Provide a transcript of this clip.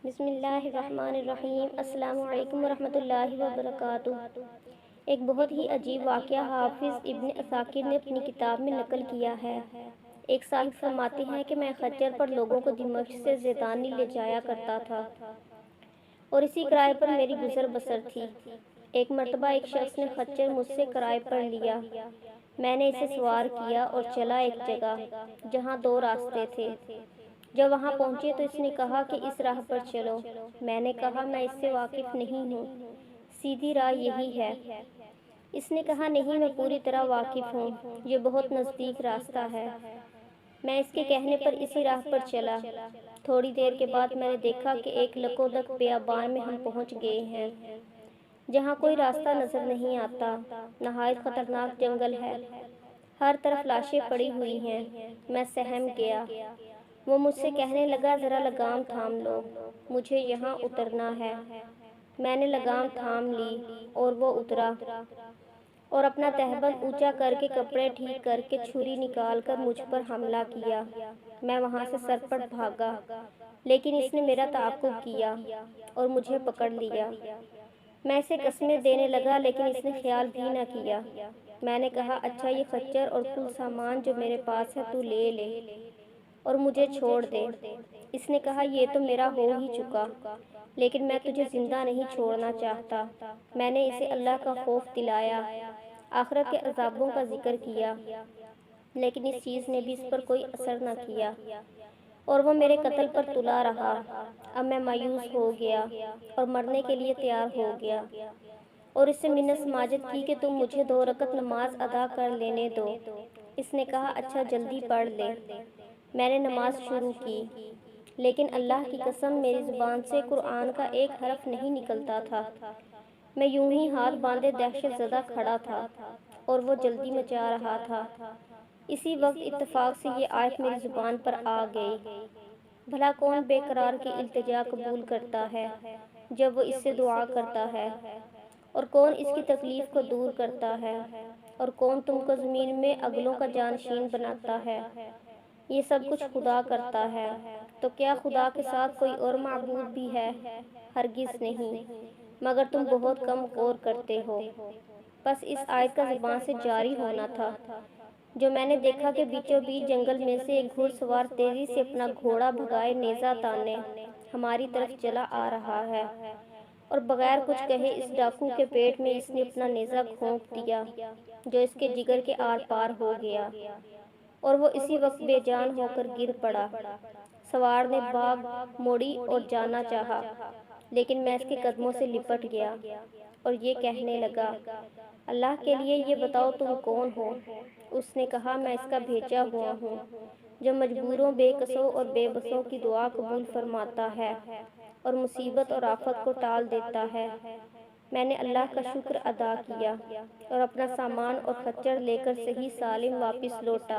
بسم اللہ الرحمن الرحیم۔ السلام علیکم ورحمۃ اللہ وبرکاتہ۔ ایک بہت ہی عجیب واقعہ حافظ ابن عساکر نے اپنی کتاب میں نقل کیا ہے۔ ایک صاحب فرماتے ہیں کہ میں خچر پر لوگوں کو دمشق سے زیتانی لے جایا کرتا تھا اور اسی کرائے پر میری گزر بسر تھی۔ ایک مرتبہ ایک شخص نے خچر مجھ سے کرائے پر لیا۔ میں نے اسے سوار کیا اور چلا ایک جگہ جہاں دو راستے تھے۔ جب وہاں پہنچے تو اس نے کہا کہ اس راہ پر چلو۔ میں نے کہا میں اس سے واقف نہیں ہوں، سیدھی راہ یہی ہے۔ اس نے کہا نہیں، میں پوری طرح واقف ہوں، یہ بہت نزدیک راستہ ہے۔ میں اس کے کہنے پر اسی راہ پر چلا۔ تھوڑی دیر کے بعد میں نے دیکھا کہ ایک لکودک بیابان میں ہم پہنچ گئے ہیں جہاں کوئی راستہ نظر نہیں آتا۔ نہایت خطرناک جنگل ہے، ہر طرف لاشیں پڑی ہوئی ہیں۔ میں سہم گیا۔ وہ مجھ سے کہنے لگا ذرا لگام تھام لو، مجھے یہاں اترنا ہے۔ میں نے لگام تھام لی اور وہ اترا اور اپنا تہبند اونچا کر کے کپڑے ٹھیک کر کے چھری نکال کر مجھ پر حملہ کیا۔ میں وہاں سے سرپٹ بھاگا، لیکن اس نے میرا تعاقب کیا اور مجھے پکڑ لیا۔ میں اسے قسمیں دینے لگا لیکن اس نے خیال بھی نہ کیا۔ میں نے کہا اچھا یہ خچر اور کل سامان جو میرے پاس ہے تو لے لے اور مجھے چھوڑ دے۔ اس نے کہا یہ تو میرا ہو ہی چکا، لیکن میں تجھے زندہ نہیں چھوڑنا چاہتا۔ میں نے اسے اللہ کا خوف دلایا، آخرت کے عذابوں کا ذکر کیا، لیکن اس چیز نے بھی اس پر کوئی اثر نہ کیا اور وہ میرے قتل پر تلا رہا۔ اب میں مایوس ہو گیا اور مرنے کے لیے تیار ہو گیا اور اس سے منت سماجت کی کہ تم مجھے 2 رکعت نماز ادا کر لینے دو۔ اس نے کہا اچھا جلدی پڑھ لے۔ میں نے نماز شروع کی، لیکن اللہ کی قسم میری زبان سے قرآن کا ایک حرف نہیں نکلتا تھا۔ میں یوں ہی ہاتھ باندھے دہشت زدہ کھڑا تھا اور وہ جلدی مچا رہا تھا۔ اسی وقت اتفاق سے یہ آیت میری زبان پر آ گئی، بھلا کون بے قرار کی التجا قبول کرتا ہے جب وہ اس سے دعا کرتا ہے، اور کون اس کی تکلیف کو دور کرتا ہے، اور کون تم کو زمین میں اگلوں کا جانشین بناتا ہے۔ یہ سب کچھ خدا کرتا ہے، تو کیا خدا کے ساتھ کوئی اور معبود بھی ہے؟ ہرگز نہیں، مگر تم بہت کم غور کرتے ہو۔ بس اس آیت کا زبان سے جاری ہونا تھا جو میں نے دیکھا کہ بیچوں بیچ جنگل میں سے ایک گھڑ سوار تیزی سے اپنا گھوڑا بھگائے نیزہ تانے ہماری طرف چلا آ رہا ہے، اور بغیر کچھ کہے اس ڈاکو کے پیٹ میں اس نے اپنا نیزہ کھونک دیا جو اس کے جگر کے آر پار ہو گیا اور وہ اسی وقت بے جان ہو کر گر پڑا۔ سوار نے بھاگ موڑی اور جانا چاہا، لیکن میں اس کے قدموں سے لپٹ گیا اور یہ کہنے لگا اللہ کے لیے یہ بتاؤ تم کون ہو؟ اس نے کہا میں اس کا بھیجا ہوا ہوں جو مجبوروں، بے کسوں اور بے بسوں کی دعا قبول فرماتا ہے اور مصیبت اور آفت کو ٹال دیتا ہے۔ میں نے اللہ کا شکر ادا کیا اور اپنا سامان اور خچر لے کر صحیح سالم واپس لوٹا۔